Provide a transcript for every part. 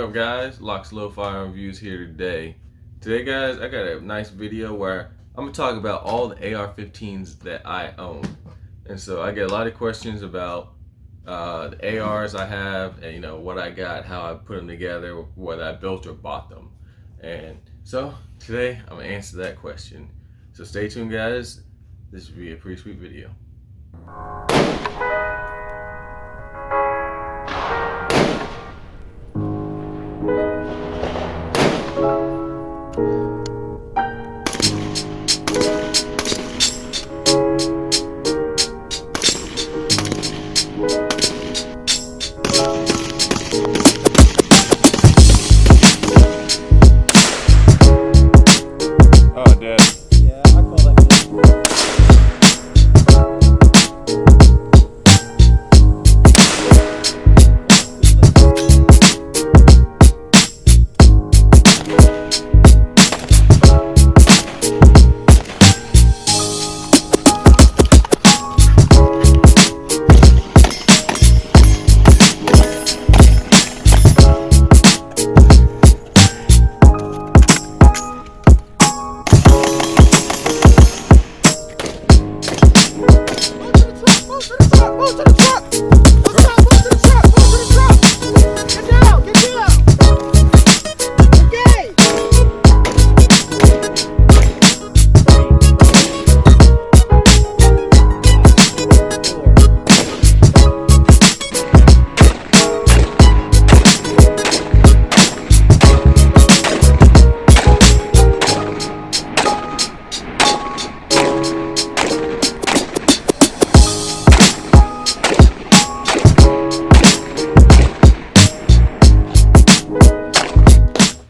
up, guys? LocsNLoad Reviews here today. Today, guys, I got a nice video where I'm gonna talk about all the AR-15s that I own. And so I get a lot of questions about the ARs I have, and what I got, how I put them together, whether I built or bought them. And so today I'm gonna answer that question. So stay tuned, guys. This should be a pretty sweet video.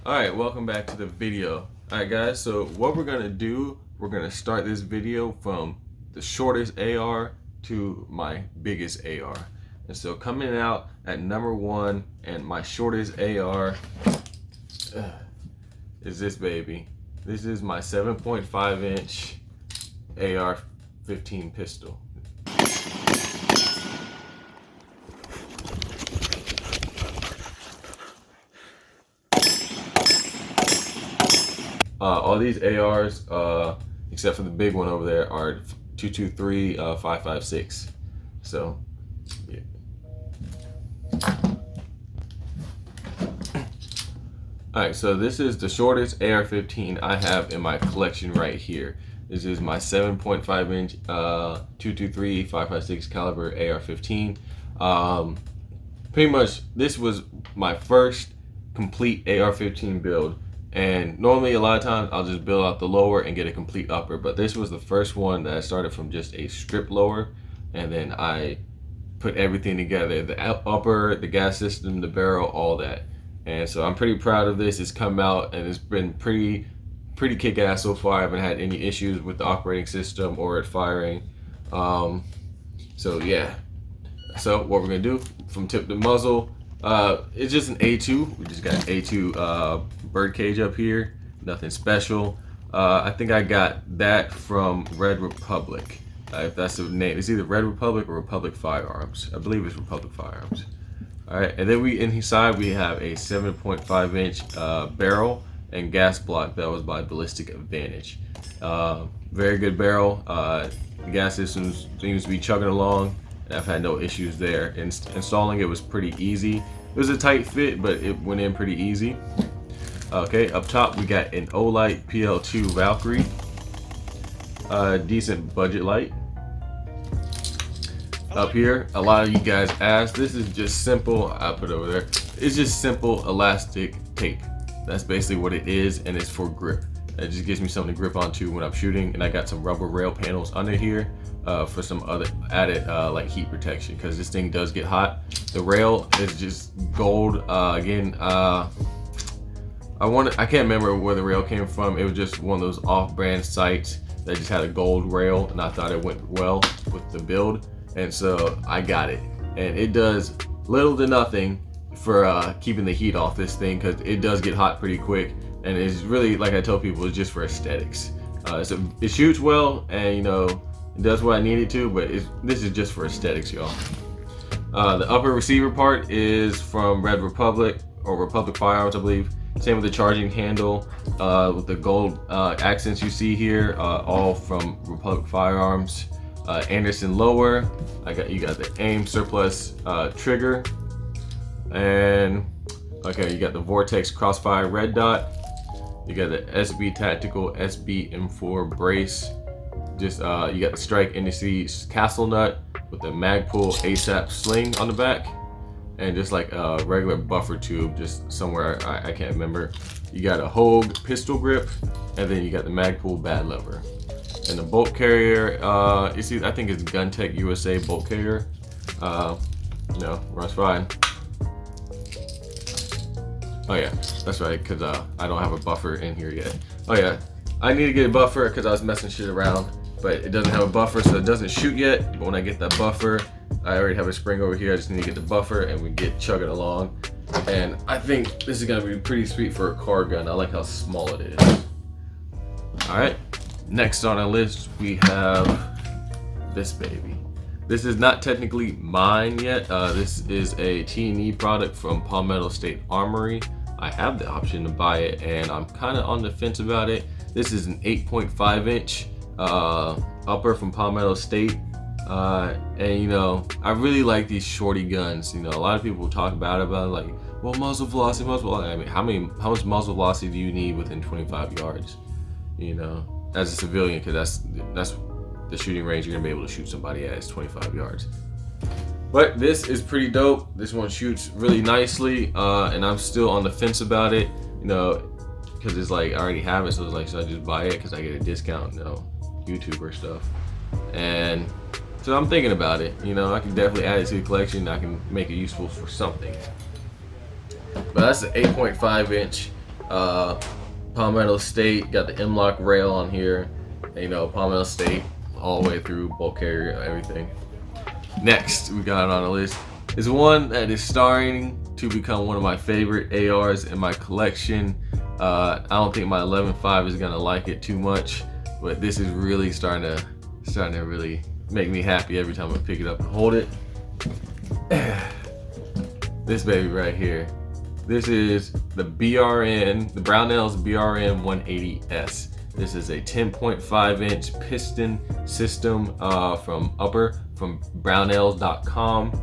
Alright, welcome back to the video. Alright guys, so what we're gonna do, we're gonna start this video from the shortest AR to my biggest AR. And so coming out at number 1 and my shortest AR is this baby. This is my 7.5 inch AR-15 pistol. All these ARs, except for the big one over there, are 223 5.56. So, yeah. Alright, so this is the shortest AR-15 I have in my collection right here. This is my 7.5 inch 223 5.56 caliber AR-15. Pretty much, this was my first complete AR-15 build. And normally a lot of times I'll just build out the lower and get a complete upper, but this was the first one that I started from just a strip lower, and then I put everything together, the upper, the gas system, the barrel, all that. And so I'm pretty proud of this. It's come out and it's been pretty kick-ass so far. I haven't had any issues with the operating system or it firing. So yeah, so what we're gonna do from tip to muzzle, it's just an A2. We just got an A2 bird cage up here, nothing special. I think I got that from Red Republic, if that's the name. It's either Red Republic or Republic Firearms. I believe it's Republic Firearms. All right, and then inside we have a 7.5 inch barrel and gas block that was by Ballistic Advantage. Very good barrel. The gas system seems to be chugging along. I've had no issues there. Installing it was pretty easy. It was a tight fit, but it went in pretty easy. Okay, up top we got an Olight PL2 Valkyrie. Decent budget light. Up here, a lot of you guys asked, this is just simple, I'll put it over there. It's just simple elastic tape. That's basically what it is, and it's for grip. It just gives me something to grip onto when I'm shooting, and I got some rubber rail panels under here for some other added like heat protection, because this thing does get hot. The rail is just gold. Again, I can't remember where the rail came from. It was just one of those off-brand sites that just had a gold rail, and I thought it went well with the build, and so I got it. And it does little to nothing for keeping the heat off this thing, because it does get hot pretty quick, and it's really, like I tell people, it's just for aesthetics. So it shoots well, and it does what I need it to, but this is just for aesthetics, y'all. The upper receiver part is from Red Republic. or Republic Firearms, I believe. Same with the charging handle with the gold accents you see here, all from Republic Firearms. Anderson lower. You got the aim surplus trigger, and okay, you got the Vortex crossfire red dot. You got the SB tactical SB M4 brace. Just you got the strike indices castle nut with the Magpul ASAP sling on the back, and just like a regular buffer tube, just somewhere I can't remember. You got a Hogue pistol grip, and then you got the Magpul bad lever. And the bolt carrier, I think it's GunTech USA bolt carrier. No, runs fine. Oh yeah, that's right, because I don't have a buffer in here yet. Oh yeah, I need to get a buffer because I was messing shit around, but it doesn't have a buffer, so it doesn't shoot yet. But when I get that buffer, I already have a spring over here. I just need to get the buffer and we get chugging along. And I think this is gonna be pretty sweet for a car gun. I like how small it is. All right, next on our list we have this baby. This is not technically mine yet. This is a T&E product from Palmetto State Armory. I have the option to buy it, and I'm kind of on the fence about it. This is an 8.5 inch upper from Palmetto State. And you know, I really like these shorty guns. You know, a lot of people talk about it, like, well, muzzle velocity, I mean, how much muzzle velocity do you need within 25 yards? You know, as a civilian, because that's the shooting range you're gonna be able to shoot somebody at is 25 yards. But this is pretty dope. This one shoots really nicely, and I'm still on the fence about it. You know, because it's like I already have it, so it's like, should I just buy it because I get a discount? No, YouTuber stuff. And so I'm thinking about it. You know, I can definitely add it to the collection. I can make it useful for something. But that's the 8.5 inch Palmetto State. Got the M-LOK rail on here. And, you know, Palmetto State all the way through, bolt carrier, everything. Next, we got on the list is one that is starting to become one of my favorite ARs in my collection. I don't think my 11.5 is gonna like it too much, but this is really starting to really make me happy every time I pick it up and hold it. This baby right here. This is the BRN, the Brownells BRN 180S. This is a 10.5 inch piston system from Brownells.com.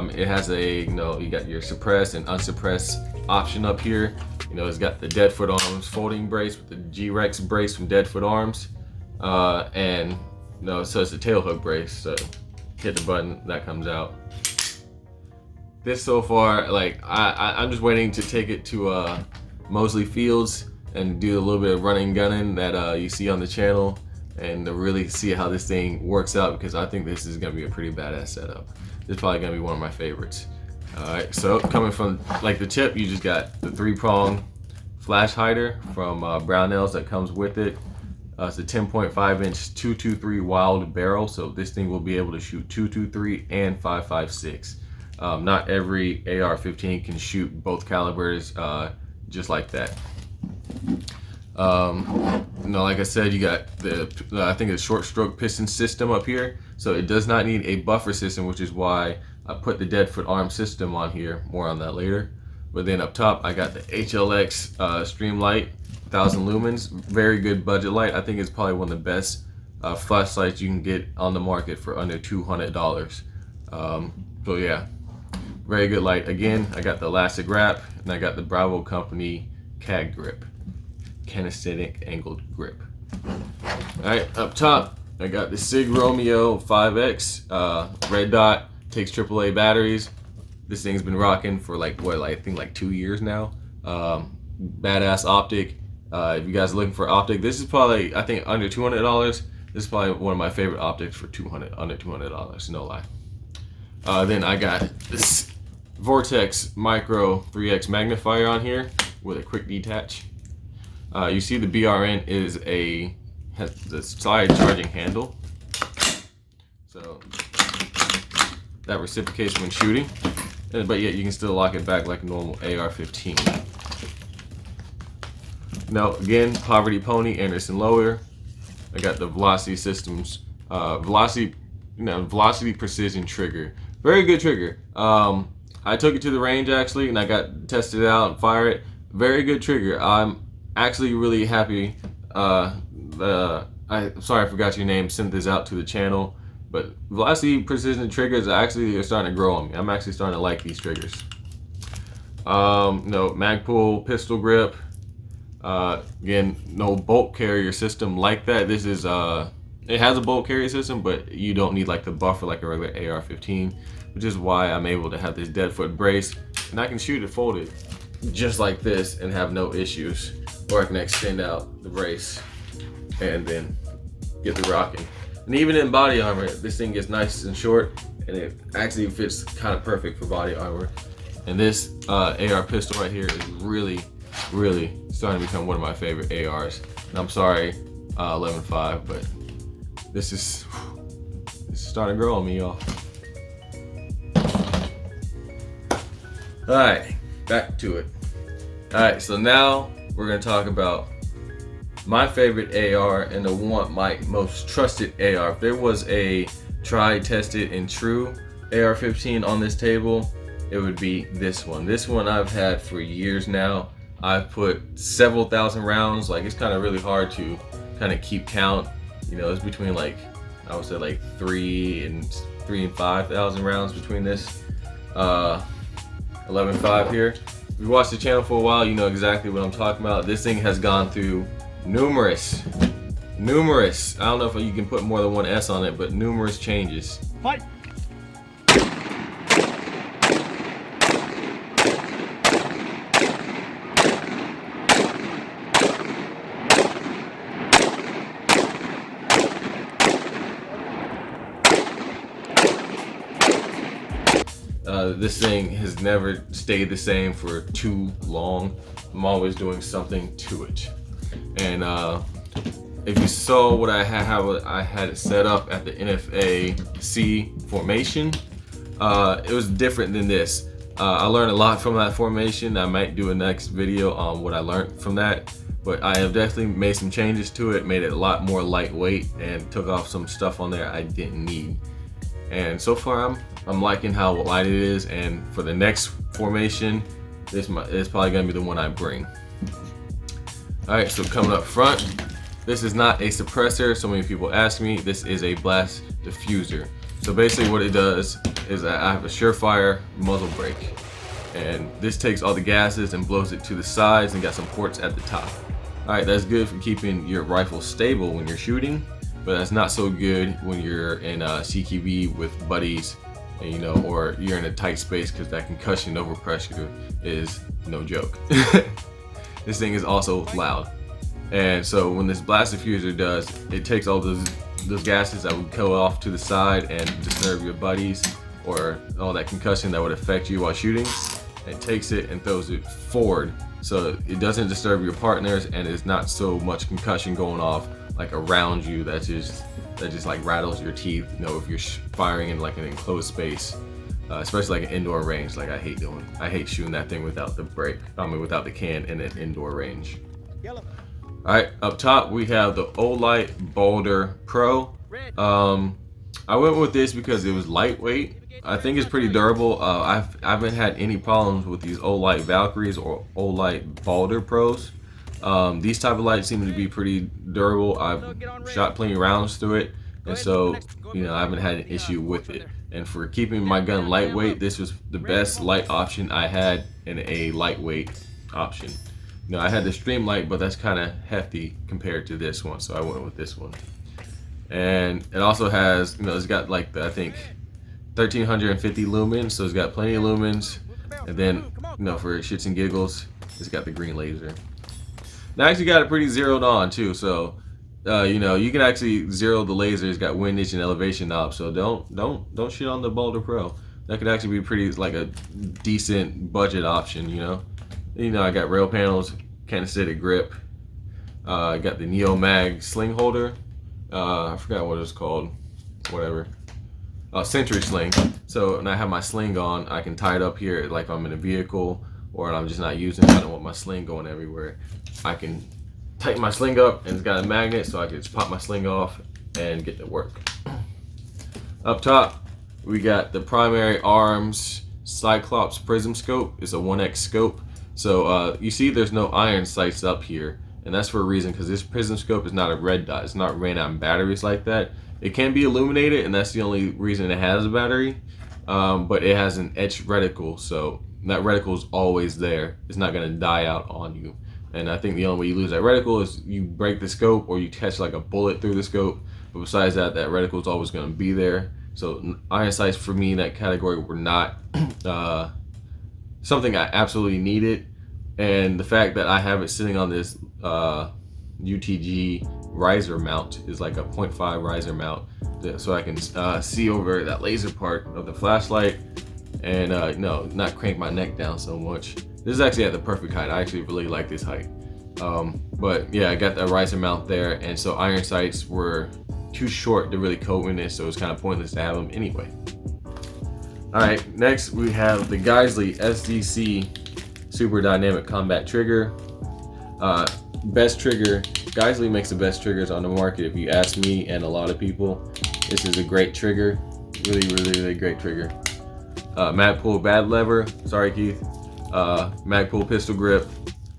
It has a, you know, you got your suppressed and unsuppressed option up here. You know, it's got the Deadfoot Arms folding brace with the G-Rex brace from Deadfoot Arms. And, you know, so it's a tail hook brace. So hit the button, that comes out. This so far, like, I'm just waiting to take it to Mosley Fields and do a little bit of running gunning that you see on the channel, and to really see how this thing works out, because I think this is gonna be a pretty badass setup. This is probably gonna be one of my favorites. Alright, so coming from like the tip, you just got the 3-prong flash hider from Brownells that comes with it. It's a 10.5 inch 223 wild barrel, so this thing will be able to shoot 223 and 5.56. Not every AR-15 can shoot both calibers just like that. You know, like I said, you got the I think it's short stroke piston system up here, so it does not need a buffer system, which is why I put the Deadfoot Arm system on here. More on that later. But then up top, I got the HLX Streamlight 1000 lumens, very good budget light. I think it's probably one of the best flashlights you can get on the market for under $200. So yeah, very good light. Again, I got the elastic wrap, and I got the Bravo Company CAG grip, kinesthetic angled grip. All right, up top, I got the Sig Romeo 5X red dot, takes AAA batteries. This thing's been rocking for like what, I think like 2 years now. Badass optic. If you guys are looking for optic, this is probably, I think, under $200. This is probably one of my favorite optics for under $200, no lie. Then I got this Vortex Micro 3X Magnifier on here with a quick detach. You see the BRN has the side charging handle, so that reciprocates when shooting, but yet you can still lock it back like a normal AR-15. Now again, Poverty Pony, Anderson loader. I got the Velocity Systems, Velocity Precision trigger. Very good trigger. I took it to the range actually, and I got tested it out and fire it. Very good trigger. I'm actually really happy. I'm sorry I forgot your name. Sent this out to the channel, but Velocity Precision triggers actually are starting to grow on me. I'm actually starting to like these triggers. No Magpul pistol grip. Again, no bolt carrier system like that. This is it has a bolt carrier system, but you don't need like the buffer like a regular AR-15, which is why I'm able to have this dead foot brace, and I can shoot it folded just like this and have no issues. Or I can extend out the brace and then get the rocking. And even in body armor, this thing gets nice and short, and it actually fits kind of perfect for body armor. And this AR pistol right here is really starting to become one of my favorite ARs. And I'm sorry, 11.5, but this is starting to grow on me, y'all. All right, back to it. All right, so now we're gonna talk about my favorite AR and my most trusted AR. If there was a tried, tested, and true AR-15 on this table, it would be this one. This one I've had for years now. I've put several thousand rounds. Like, it's kind of really hard to kind of keep count. You know, it's between like, I would say like 3,000 and 5,000 rounds between this 11.5 here. If you watched the channel for a while, you know exactly what I'm talking about. This thing has gone through numerous, I don't know if you can put more than one S on it, but numerous changes. Fight! This thing has never stayed the same for too long. I'm always doing something to it. And if you saw what I had it set up at the NFA-C formation, it was different than this. I learned a lot from that formation. I might do a next video on what I learned from that, but I have definitely made some changes to it, made it a lot more lightweight, and took off some stuff on there I didn't need. And so far I'm liking how light it is, and for the next formation, this is probably gonna be the one I bring. All right, so coming up front, this is not a suppressor. So many people ask me. This is a blast diffuser. So basically what it does is I have a surefire muzzle brake, and this takes all the gases and blows it to the sides and got some ports at the top. All right, that's good for keeping your rifle stable when you're shooting, but that's not so good when you're in CQB with buddies, you know, or you're in a tight space, because that concussion overpressure is no joke. This thing is also loud, and so when this blast diffuser does, it takes all those gases that would go off to the side and disturb your buddies, or all that concussion that would affect you while shooting, and takes it and throws it forward, so it doesn't disturb your partners, and it's not so much concussion going off like around you that just like rattles your teeth, you know, if you're firing in like an enclosed space, especially like an indoor range, like I hate shooting that thing without the brake, without the can in an indoor range. All right, up top we have the Olight Baldr Pro. I went with this because it was lightweight. I think it's pretty durable. I haven't had any problems with these Olight Valkyries or Olight Baldr Pros. These type of lights seem to be pretty durable. I've shot plenty of rounds through it, and so, you know, I haven't had an issue with it. And for keeping my gun lightweight, this was the best light option I had in a lightweight option. You know, I had the Streamlight, but that's kind of hefty compared to this one, so I went with this one. And it also has, you know, it's got like the, I think 1350 lumens, so it's got plenty of lumens. And then, you know, for shits and giggles, it's got the green laser. And I actually got it pretty zeroed on too, so you know, you can actually zero the laser. It's got windage and elevation knobs, so don't shit on the Baldr Pro. That could actually be pretty, like, a decent budget option, you know. You know, I got rail panels, kinesthetic grip. I got the Neo Mag sling holder. I forgot what it's called, whatever. Sentry sling. So when I have my sling on, I can tie it up here, like if I'm in a vehicle or I'm just not using it. I don't want my sling going everywhere. I can tighten my sling up, and it's got a magnet, so I can just pop my sling off and get to work. Up top, we got the primary Arms Cyclops prism scope. It's a 1x scope. So you see there's no iron sights up here, and that's for a reason, because this prism scope is not a red dot. It's not ran on batteries like that. It can be illuminated, and that's the only reason it has a battery, but it has an etched reticle, so that reticle is always there. It's not going to die out on you. And I think the only way you lose that reticle is you break the scope or you catch like a bullet through the scope. But besides that, that reticle is always going to be there. So iron sights for me in that category were not something I absolutely needed. And the fact that I have it sitting on this UTG riser mount is like a 0.5 riser mount, so I can see over that laser part of the flashlight and no, not crank my neck down so much. This is actually at the perfect height. I actually really like this height. But yeah, I got that riser mount there, and so iron sights were too short to really coat in this, so it's kind of pointless to have them anyway. All right, next we have the Geissele SDC Super Dynamic Combat Trigger. Best trigger. Geissele makes the best triggers on the market if you ask me and a lot of people. This is a great trigger. Really great trigger. Magpull bad lever. Sorry, Keith. Magpull pistol grip.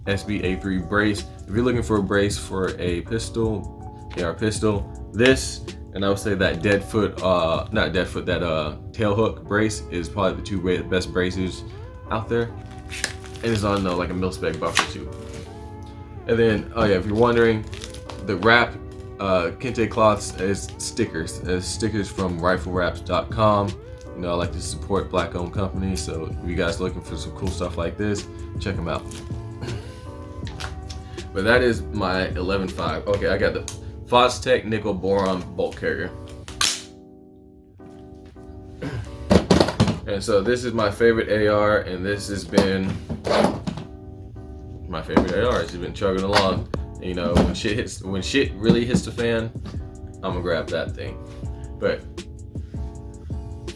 SB-A3 brace. If you're looking for a brace for a pistol, AR pistol, this, and I would say that that tail hook brace is probably the two best braces out there. And it's on like a mil-spec buffer too. And then, oh yeah, if you're wondering, the wrap kente cloths as stickers from riflewraps.com. You know, I like to support black-owned companies, so if you guys are looking for some cool stuff like this, check them out. But that is my 11.5. Okay, I got the Fostech nickel boron bolt carrier. And so this is my favorite AR, and this has been my favorite AR. It's been chugging along. And, you know, when shit really hits the fan, I'm gonna grab that thing. But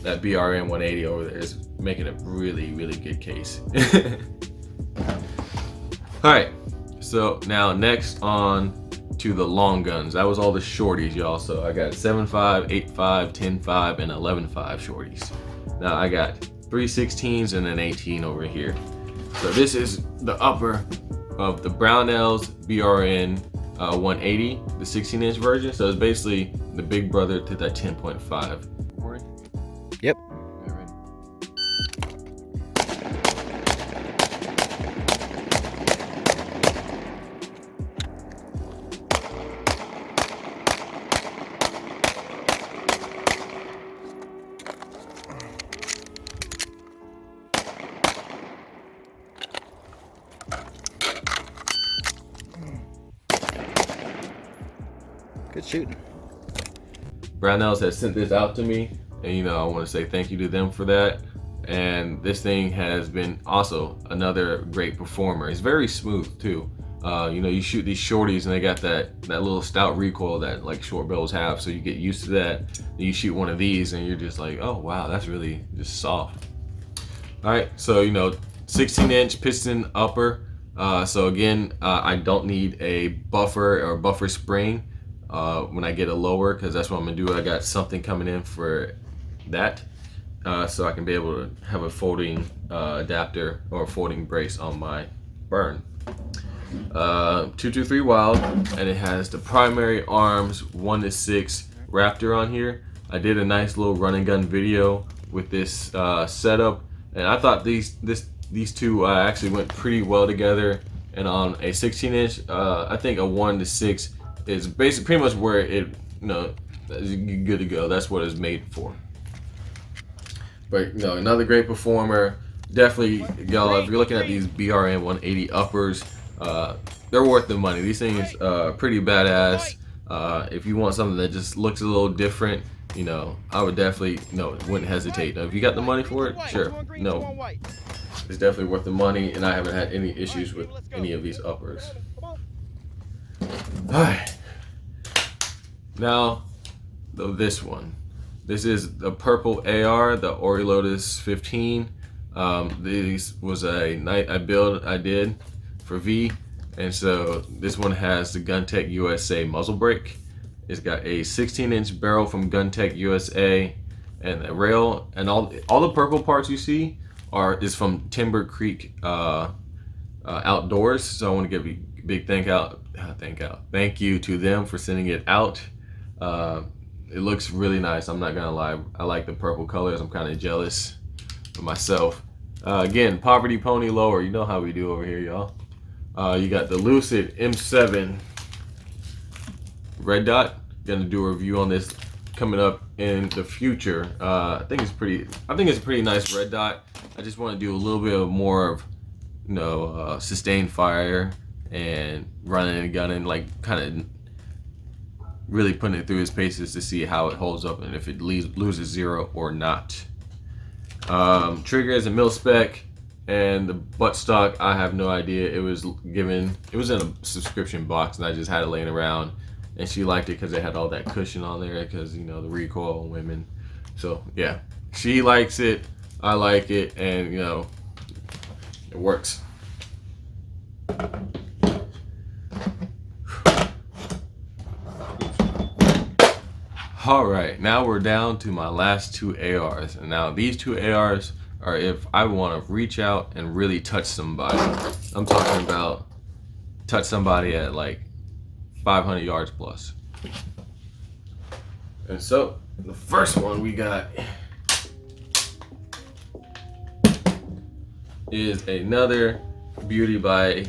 that BRN 180 over there is making a really good case. All right, so now next on to the long guns. That was all the shorties, y'all. So I got 7.5, 8.5, 10.5, and 11.5 shorties. Now I got 3.16s and an 18 over here. So this is the upper of the Brownells BRN 180, the 16-inch version. So it's basically the big brother to that 10.5. Yep. Good shooting. Brownells has sent this out to me, and you know, I want to say thank you to them for that. And this thing has been also another great performer. It's very smooth too. You know, you shoot these shorties and they got that little stout recoil that like short barrels have, so you get used to that. Then you shoot one of these and you're just like, oh wow, that's really just soft. All right, so you know, 16-inch piston upper. So again, I don't need a buffer or buffer spring when I get a lower, because that's what I'm gonna do. I got something coming in for that, so I can be able to have a folding adapter or a folding brace on my burn. 223 Wild, and it has the primary arms 1-6 Raptor on here. I did a nice little run and gun video with this setup, and I thought these two actually went pretty well together. And on a 16-inch, I think a 1-6 is basically pretty much where it, you know, is good to go. That's what it's made for. But you know, another great performer. Definitely, y'all, if you're looking at these BRN 180 uppers, they're worth the money. These things are pretty badass. If you want something that just looks a little different, you know, I would definitely, wouldn't hesitate. Now, if you got the money for it, sure. No, it's definitely worth the money, and I haven't had any issues with any of these uppers. Alright. Now, this one. This is the purple AR, the Lotus 15. This was a build I did for V, and so this one has the GunTech USA muzzle brake. It's got a 16-inch barrel from GunTech USA, and the rail, and all the purple parts you see is from Timber Creek Outdoors. So I want to give a big thank you to them for sending it out. It looks really nice. I'm not gonna lie. I like the purple colors. I'm kind of jealous of myself. Again, Poverty Pony Lower. You know how we do over here, y'all. You got the Lucid M7 red dot. Gonna do a review on this coming up in the future. I think it's a pretty nice red dot. I just want to do a little bit of more of, you know, sustained fire and running and gunning, like kind of really putting it through its paces to see how it holds up and if it loses zero or not. Trigger is a mil spec, and the buttstock, I have no idea. It was in a subscription box, and I just had it laying around. And she liked it because it had all that cushion on there, because, you know, the recoil on women. So yeah, she likes it, I like it, and, you know, it works. All right, now we're down to my last two ARs. And now these two ARs are if I want to reach out and really touch somebody. I'm talking about touch somebody at like 500 yards plus. And so the first one we got is another beauty by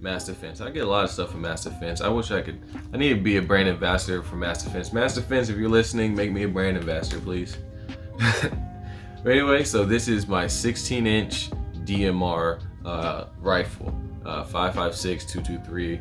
Mass Defense. I get a lot of stuff from Mass Defense. I need to be a brand ambassador for Mass Defense. Mass Defense, if you're listening, make me a brand ambassador, please. But anyway, so this is my 16-inch DMR rifle, 5.56 223.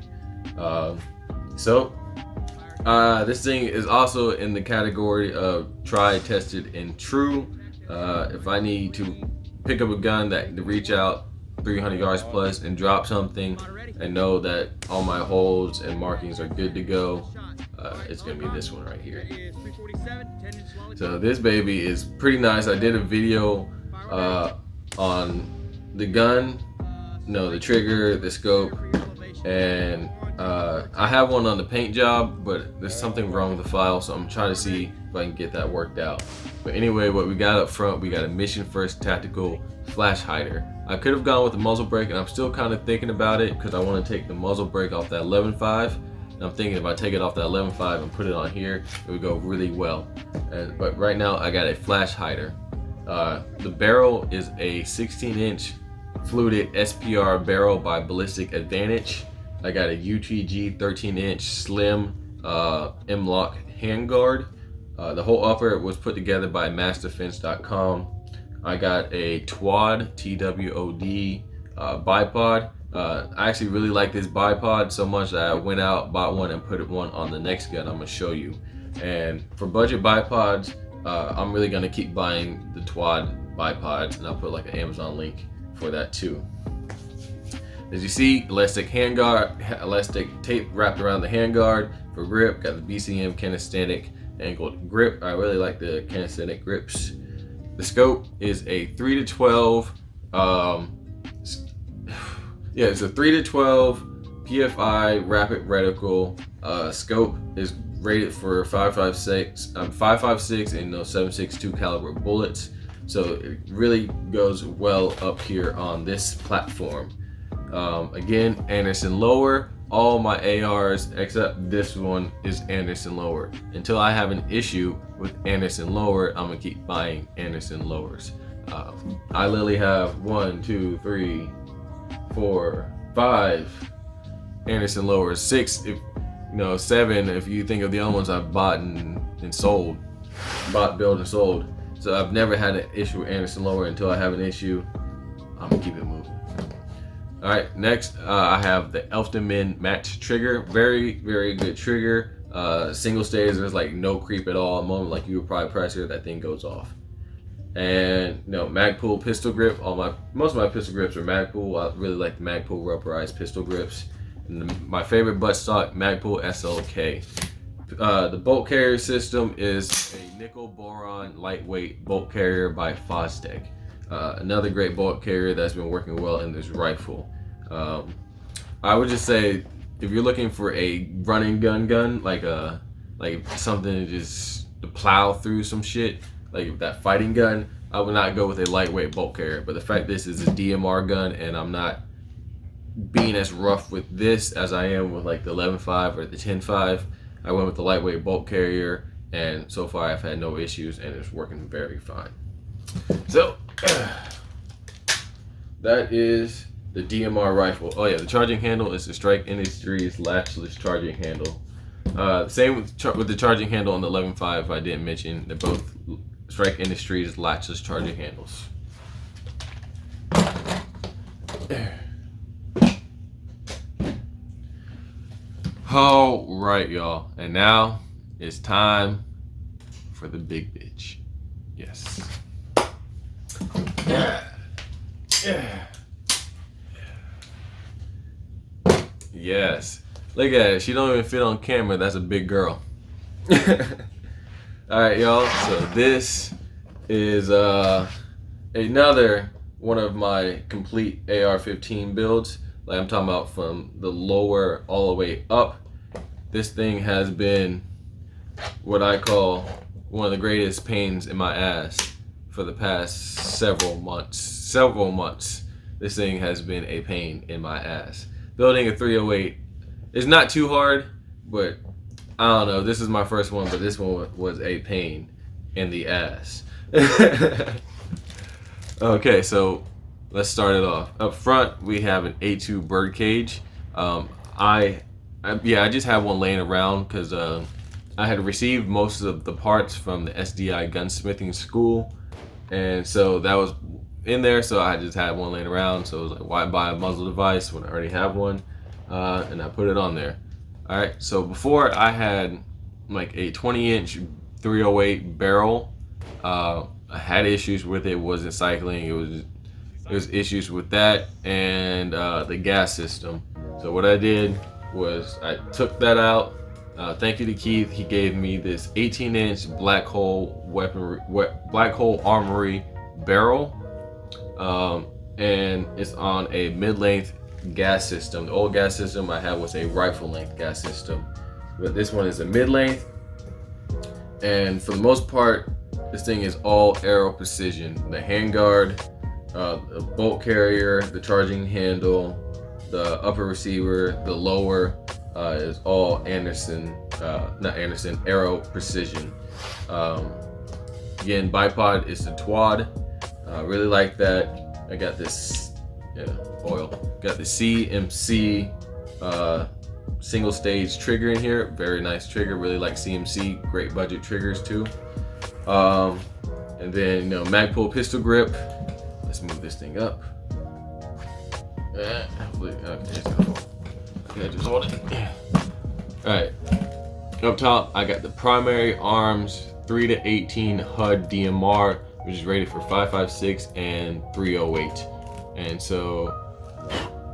This thing is also in the category of tried, tested, and true. If I need to pick up a gun that to reach out 300 yards plus and drop something and know that all my holes and markings are good to go, it's gonna be this one right here. So this baby is pretty nice. I did a video on the gun, the trigger, the scope, and I have one on the paint job, but there's something wrong with the file, so I'm trying to see if I can get that worked out. But anyway, what we got up front, we got a Mission First Tactical Flash Hider. I could have gone with the muzzle brake, and I'm still kind of thinking about it because I want to take the muzzle brake off that 11.5. And I'm thinking if I take it off that 11.5 and put it on here, it would go really well. But right now, I got a flash hider. The barrel is a 16-inch fluted SPR barrel by Ballistic Advantage. I got a UTG 13-inch slim M-Lock handguard. The whole upper was put together by massdefense.com. I got a TWOD, T-W-O-D bipod. I actually really like this bipod so much that I went out, bought one, and put one on the next gun I'm gonna show you. And for budget bipods, I'm really gonna keep buying the TWOD bipods, and I'll put like an Amazon link for that too. As you see, elastic handguard, elastic tape wrapped around the handguard for grip. Got the BCM kinesthetic angled grip. I really like the kinesthetic grips. The scope is a 3-12. It's a 3-12 PFI rapid reticle. Scope is rated for 5.56 and 7.62 caliber bullets. So it really goes well up here on this platform. Again, Anderson lower. All my ARs except this one is Anderson lower. Until I have an issue with Anderson lower, I'm gonna keep buying Anderson lowers. I literally have 1, 2, 3, 4, 5 Anderson lowers. 6, if 7 if you think of the other ones I've bought and sold, built and sold. So I've never had an issue with Anderson lower. Until I have an issue, I'm gonna keep it moving. All right, next I have the Elfman match trigger. Very, very good trigger. Single stage, there's like no creep at all. At the moment, like you would probably press it, that thing goes off. And Magpul pistol grip. Most of my pistol grips are Magpul. I really like the Magpul rubberized pistol grips. And my favorite buttstock, Magpul SLK. The bolt carrier system is a nickel boron lightweight bolt carrier by Fostech. Another great bolt carrier that's been working well in this rifle. I would just say if you're looking for a running gun, like something to just to plow through some shit, like that fighting gun, I would not go with a lightweight bolt carrier. But the fact this is a DMR gun and I'm not being as rough with this as I am with like the 11.5 or the 10.5, I went with the lightweight bolt carrier, and so far I've had no issues and it's working very fine. So that is the DMR rifle. Oh yeah, the charging handle is the Strike Industries latchless charging handle. Same with the charging handle on the 11.5. I didn't mention they're both Strike Industries latchless charging handles. All right, y'all, and now it's time for the big bitch. Yes. Yes. Look at it. She don't even fit on camera. That's a big girl. All right, y'all. So this is another one of my complete AR-15 builds. Like I'm talking about from the lower all the way up. This thing has been what I call one of the greatest pains in my ass for the past several months. This thing has been a pain in my ass. Building a 308 is not too hard, but I don't know. This is my first one, but this one was a pain in the ass. Okay, so let's start it off. Up front, we have an A2 birdcage. I just have one laying around because I had received most of the parts from the SDI gunsmithing school, and so that was in there. So I just had one laying around. So it was like, why buy a muzzle device when I already have one? And I put it on there. All right. So before I had like a 20-inch 308 barrel. I had issues with it. Wasn't cycling. It was issues with that and the gas system. So what I did was I took that out. Thank you to Keith. He gave me this 18-inch black hole armory barrel, and it's on a mid-length gas system. The old gas system I had was a rifle-length gas system, but this one is a mid-length. And for the most part, this thing is all arrow precision. The handguard, the bolt carrier, the charging handle, the upper receiver, the lower is all arrow precision. Again, bipod is the Twad. Really like that. I got this oil. Got the CMC single stage trigger in here. Very nice trigger. Really like CMC. Great budget triggers too. And then Magpul pistol grip. Let's move this thing up. Just hold it. Alright. Up top, I got the primary Arms 3 to 18 HUD DMR, which is rated for 5.56 and 308. And so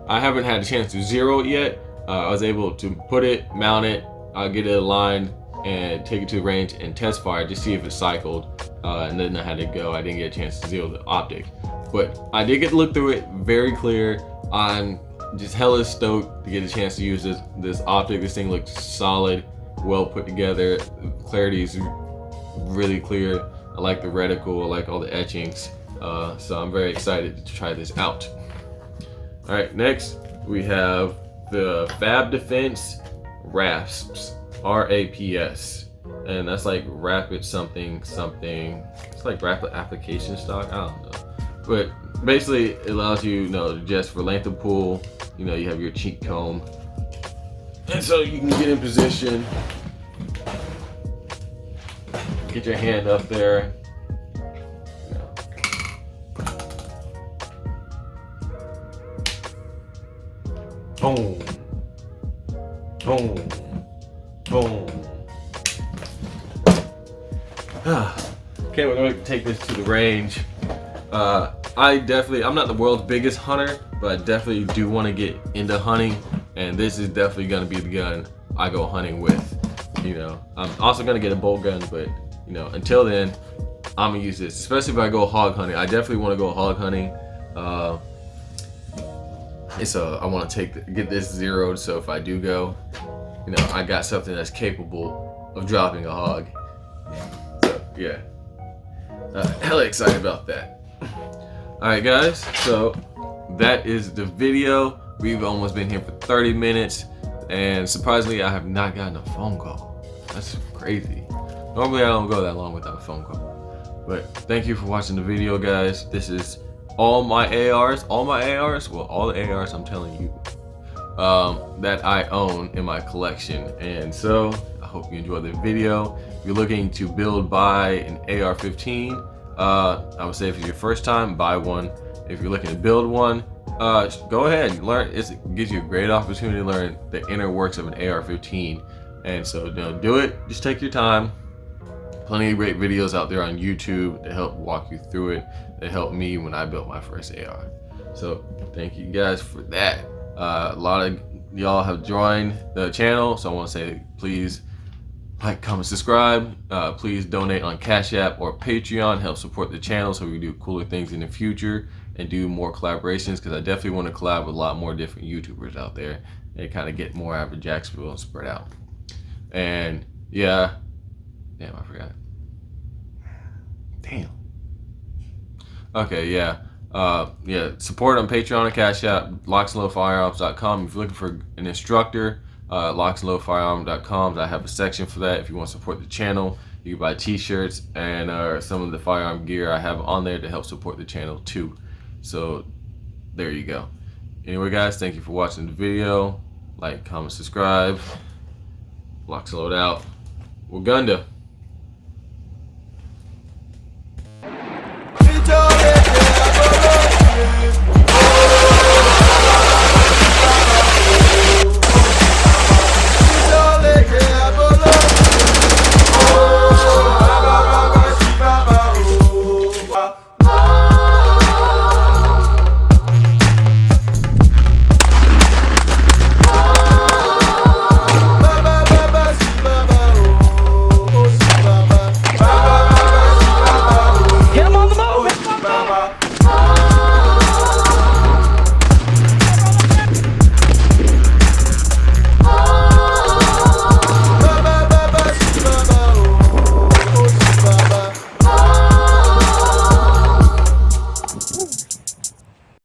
I haven't had a chance to zero it yet. I was able to put it, mount it, get it aligned, and take it to the range and test fire to see if it cycled. And then I had to go. I didn't get a chance to zero the optic, but I did get to look through it. Very clear. I'm just hella stoked to get a chance to use this optic. This thing looks solid, well put together. Clarity is really clear. I like the reticle. I like all the etchings. So I'm very excited to try this out. All right, next we have the Fab Defense RAPS, RAPS, and that's like rapid something. It's like rapid application stock. I don't know, but basically it allows you, just for length of pull. You have your cheek comb, and so you can get in position, get your hand up there. Boom, boom, boom. Okay, we're going to take this to the range. I'm not the world's biggest hunter, but I definitely do want to get into hunting, and this is definitely going to be the gun I go hunting with. I'm also going to get a bolt gun, but until then, I'm going to use this, especially if I go hog hunting. I definitely want to go hog hunting. I want to get this zeroed, so if I do go, I got something that's capable of dropping a hog. So yeah. Hella excited about that. Alright guys, so that is the video. We've almost been here for 30 minutes and surprisingly I have not gotten a phone call. That's crazy. Normally I don't go that long without a phone call. But thank you for watching the video guys. This is all my ARs, well all the ARs I'm telling you that I own in my collection. And so I hope you enjoyed the video. If you're looking to buy an AR-15, I would say if it's your first time, buy one. If you're looking to build one, go ahead and learn. It gives you a great opportunity to learn the inner works of an AR-15. And so do it, just take your time. Plenty of great videos out there on YouTube to help walk you through it. That helped me when I built my first AR. So thank you guys for that. A lot of y'all have joined the channel, so I want to say please like, comment, subscribe. Please donate on Cashapp or Patreon. Help support the channel so we can do cooler things in the future and do more collaborations, because I definitely want to collab with a lot more different YouTubers out there and kind of get more out of Jacksonville and spread out. And yeah, damn, I forgot. Damn. Okay, yeah. Support on Patreon and Cashapp, LocsNLoadFirearms.com. If you're looking for an instructor, LocsNLoadFirearms.com. I have a section for that. If you want to support the channel, you can buy t-shirts and some of the firearm gear I have on there to help support the channel too. So there you go. Anyway guys, thank you for watching the video. Like, comment, subscribe. LocsNLoad out. Waganda.